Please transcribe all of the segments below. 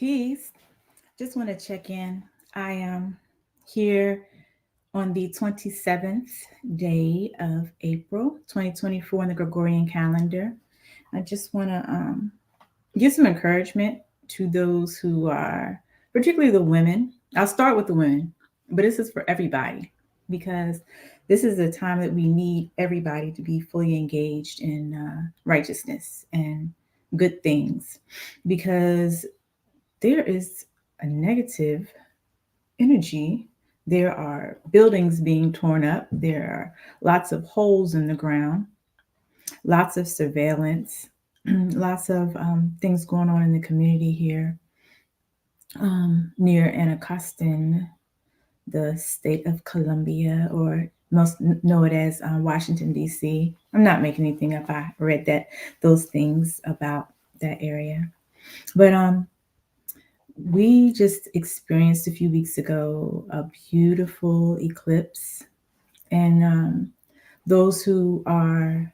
Peace. Just want to check in. I am here on the 27th day of April 2024 in the Gregorian calendar. I just want to give some encouragement to those who are, particularly the women. I'll start with the women, but this is for everybody because this is a time that we need everybody to be fully engaged in righteousness and good things because there is a negative energy. There are buildings being torn up. There are lots of holes in the ground, lots of surveillance, lots of things going on in the community here near Anacostan, the state of Columbia, or most know it as Washington, D.C. I'm not making anything up. I read those things about that area. But we just experienced a few weeks ago a beautiful eclipse. And those who are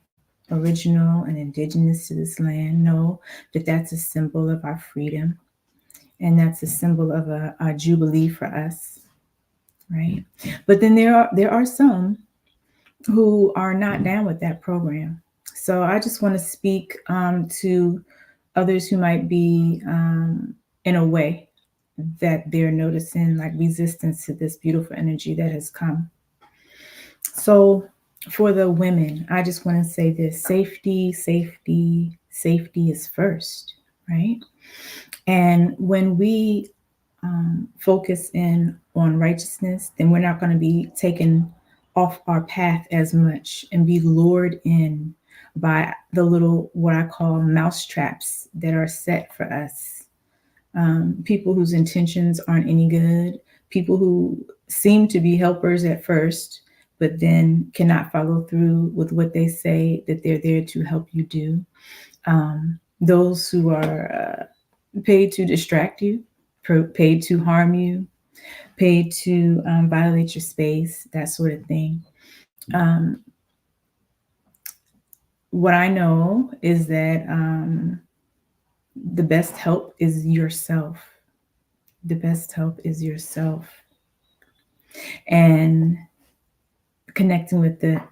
original and indigenous to this land know that that's a symbol of our freedom. And that's a symbol of a jubilee for us, right? But then there are some who are not down with that program. So I just want to speak to others who might be in a way that they're noticing like resistance to this beautiful energy that has come. So for the women, I just want to say this: safety, safety, safety is first, right? And when we focus in on righteousness, then we're not going to be taken off our path as much and be lured in by the little, what I call mouse traps that are set for us. People whose intentions aren't any good, people who seem to be helpers at first, but then cannot follow through with what they say that they're there to help you do. Those who are paid to distract you, paid to harm you, paid to violate your space, that sort of thing. What I know is that the best help is yourself. The best help is yourself. And connecting with the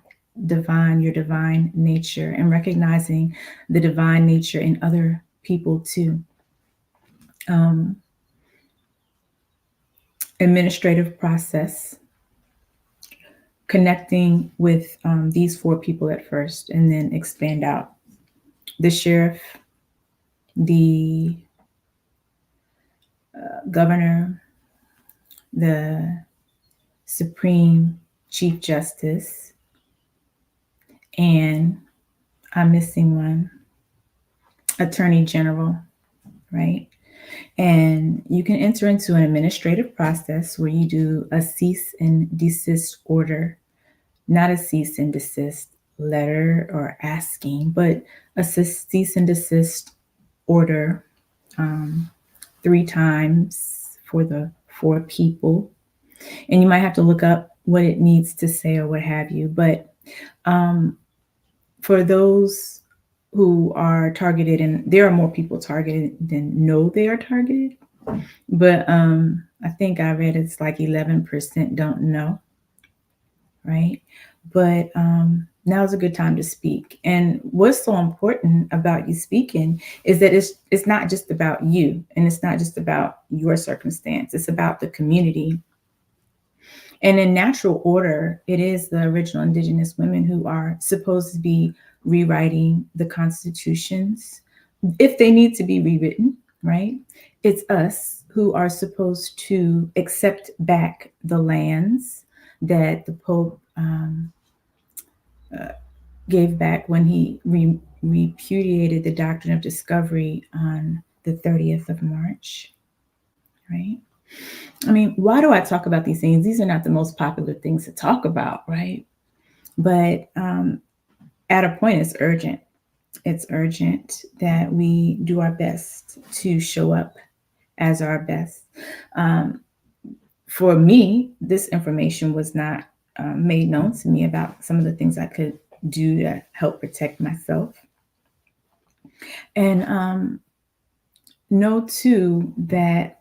divine, your divine nature, and recognizing the divine nature in other people too. Administrative process, connecting with these four people at first and then expand out. The sheriff, the governor, the Supreme Chief Justice, and I'm missing one, Attorney General, right? And you can enter into an administrative process where you do a cease and desist order, not a cease and desist letter or asking, but a cease and desist order 3 times for the 4 people. And you might have to look up what it needs to say or what have you. But for those who are targeted, and there are more people targeted than know they are targeted, but I think I read it's like 11% don't know, right? But now's a good time to speak. And what's so important about you speaking is that it's not just about you, and it's not just about your circumstance. It's about the community. And in natural order, it is the original indigenous women who are supposed to be rewriting the constitutions, if they need to be rewritten, right? It's us who are supposed to accept back the lands that the Pope gave back when he repudiated the doctrine of discovery on the 30th of March, right? I mean, why do I talk about these things? These are not the most popular things to talk about, right? But at a point, it's urgent. It's urgent that we do our best to show up as our best. For me, this information was not made known to me about some of the things I could do to help protect myself. And know too that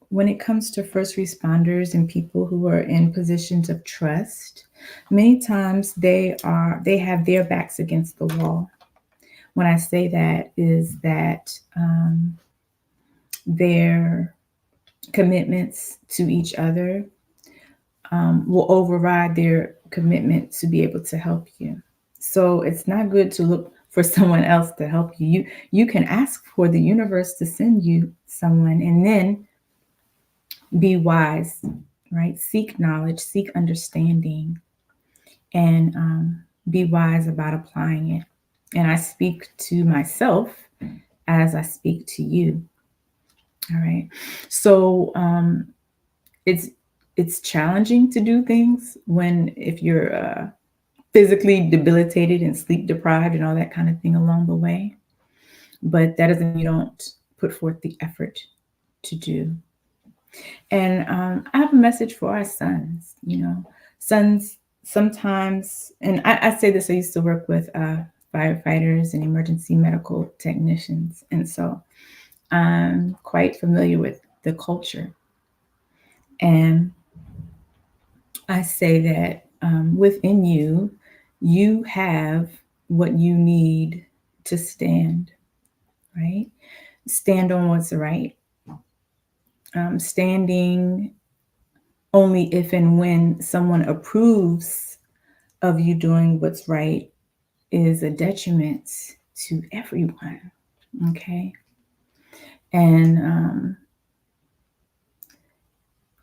when it comes to first responders and people who are in positions of trust, many times they have their backs against the wall. When I say that is that their commitments to each other will override their commitment to be able to help you. So it's not good to look for someone else to help you. You can ask for the universe to send you someone, and then be wise, right? Seek knowledge, seek understanding, and be wise about applying it. And I speak to myself as I speak to you. All right. So it's it's challenging to do things when if you're physically debilitated and sleep deprived and all that kind of thing along the way. But that doesn't mean you don't put forth the effort to do. And I have a message for our sons. Sons sometimes, and I say this, I used to work with firefighters and emergency medical technicians. And so I'm quite familiar with the culture. And I say that within you, you have what you need to stand, right? Stand on what's right. Standing only if and when someone approves of you doing what's right is a detriment to everyone. Okay. And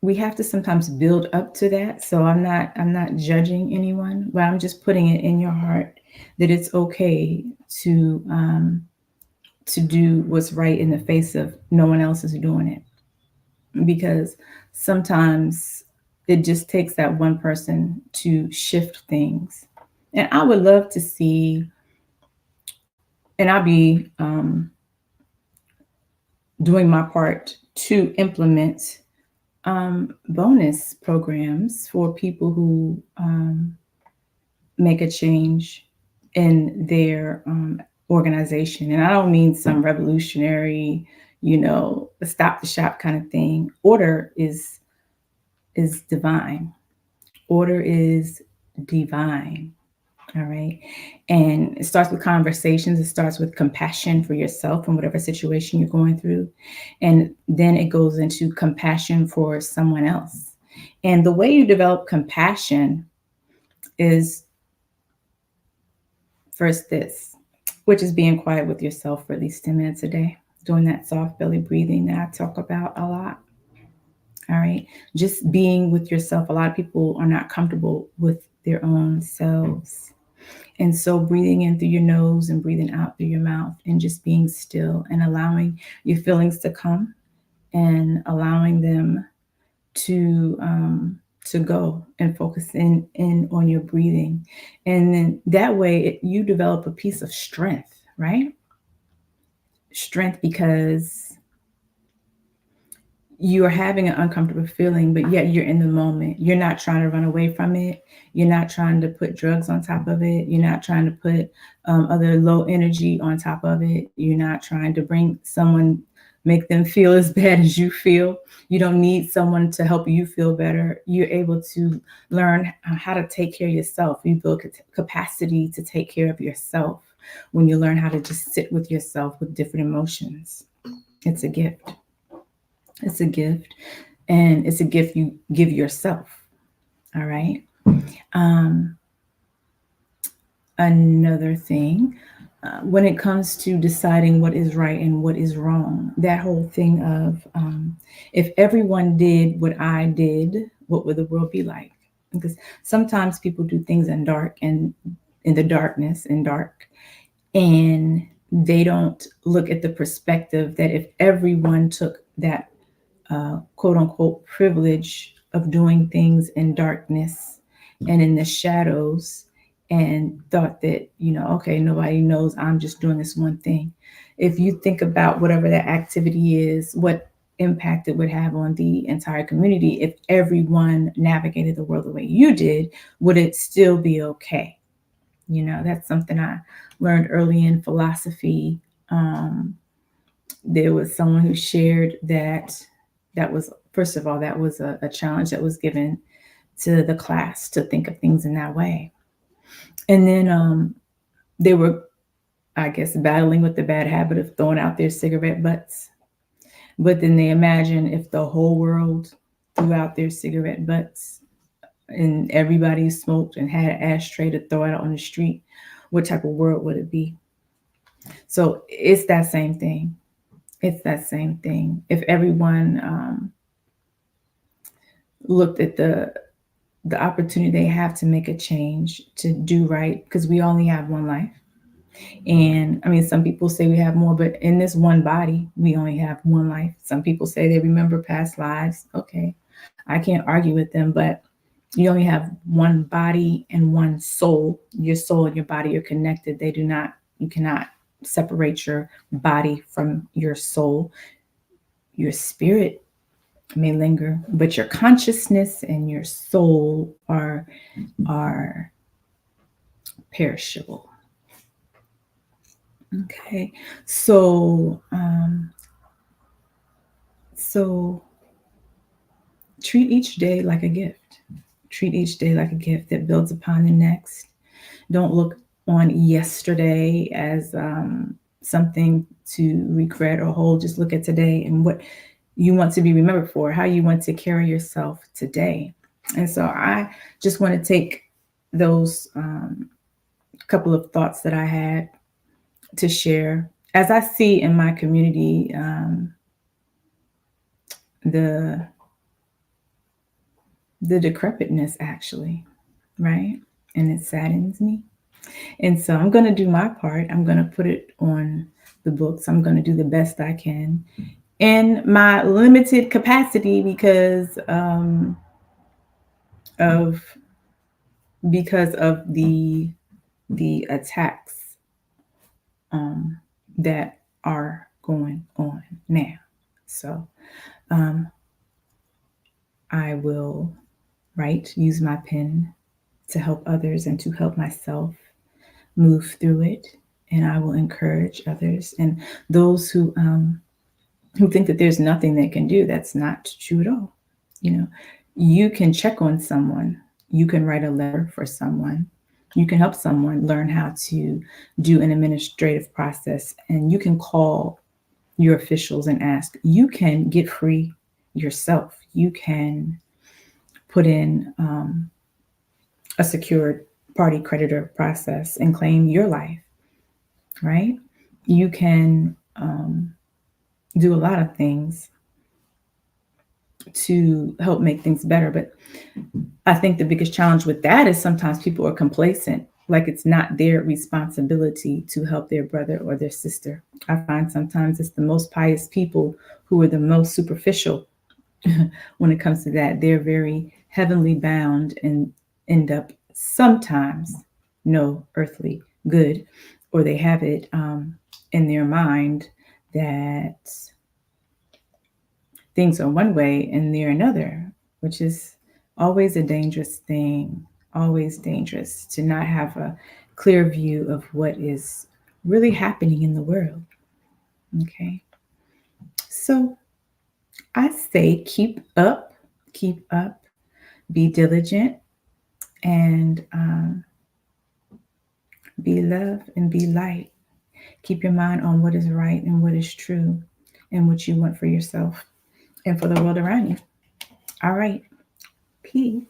we have to sometimes build up to that. So I'm not judging anyone, but I'm just putting it in your heart that it's okay to to do what's right in the face of no one else is doing it, because sometimes it just takes that one person to shift things. And I would love to see, and I'll be doing my part to implement bonus programs for people who make a change in their organization. And I don't mean some revolutionary, stop the shop kind of thing. Order is divine. Order is divine. All right. And it starts with conversations. It starts with compassion for yourself and whatever situation you're going through. And then it goes into compassion for someone else. And the way you develop compassion is first this, which is being quiet with yourself for at least 10 minutes a day, doing that soft belly breathing that I talk about a lot. All right. Just being with yourself. A lot of people are not comfortable with their own selves. And so breathing in through your nose and breathing out through your mouth and just being still and allowing your feelings to come and allowing them to go and focus in on your breathing. And then that way you develop a piece of strength, right? Strength because you are having an uncomfortable feeling, but yet you're in the moment. You're not trying to run away from it. You're not trying to put drugs on top of it. You're not trying to put other low energy on top of it. You're not trying to bring someone, make them feel as bad as you feel. You don't need someone to help you feel better. You're able to learn how to take care of yourself. You build capacity to take care of yourself when you learn how to just sit with yourself with different emotions. It's a gift. It's a gift, and it's a gift you give yourself. All right. Um, Another thing, when it comes to deciding what is right and what is wrong, that whole thing of if everyone did what I did, what would the world be like? Because sometimes people do things in dark and in the darkness and dark, and they don't look at the perspective that if everyone took that quote unquote privilege of doing things in darkness and in the shadows and thought that, okay, nobody knows, I'm just doing this one thing. If you think about whatever that activity is, what impact it would have on the entire community if everyone navigated the world the way you did, would it still be okay? That's something I learned early in philosophy. there was someone who shared that was, first of all, that was a challenge that was given to the class to think of things in that way. And then they were, I guess, battling with the bad habit of throwing out their cigarette butts. But then they imagine if the whole world threw out their cigarette butts and everybody smoked and had an ashtray to throw out on the street, what type of world would it be? So it's that same thing. It's that same thing. If everyone looked at the opportunity they have to make a change, to do right, because we only have one life. And I mean, some people say we have more, but in this one body, we only have one life. Some people say they remember past lives. Okay, I can't argue with them, but you only have one body and one soul. Your soul and your body are connected. They do not, you cannot separate your body from your soul. Your spirit may linger, but your consciousness and your soul are perishable. Okay, so so treat each day like a gift. Treat each day like a gift that builds upon the next. Don't look on yesterday as something to regret or hold. Just look at today and what you want to be remembered for, how you want to carry yourself today. And so I just want to take those couple of thoughts that I had to share. As I see in my community, the decrepitness, actually, right? And it saddens me. And so I'm going to do my part. I'm going to put it on the books. I'm going to do the best I can in my limited capacity of because of the attacks that are going on now. So I will use my pen to help others and to help myself move through it. And I will encourage others and those who think that there's nothing they can do. That's not true at all. You know, you can check on someone. You can write a letter for someone. You can help someone learn how to do an administrative process, and you can call your officials and ask. You can get free yourself. You can put in a secured party creditor process and claim your life, right? You can do a lot of things to help make things better. But I think the biggest challenge with that is sometimes people are complacent, like it's not their responsibility to help their brother or their sister. I find sometimes it's the most pious people who are the most superficial when it comes to that. They're very heavenly bound and end up sometimes no earthly good, or they have it in their mind that things are one way and they're another, which is always a dangerous thing, always dangerous to not have a clear view of what is really happening in the world. Okay. So I say keep up, be diligent, and be love and be light. Keep your mind on what is right and what is true and what you want for yourself and for the world around you. All right. Peace.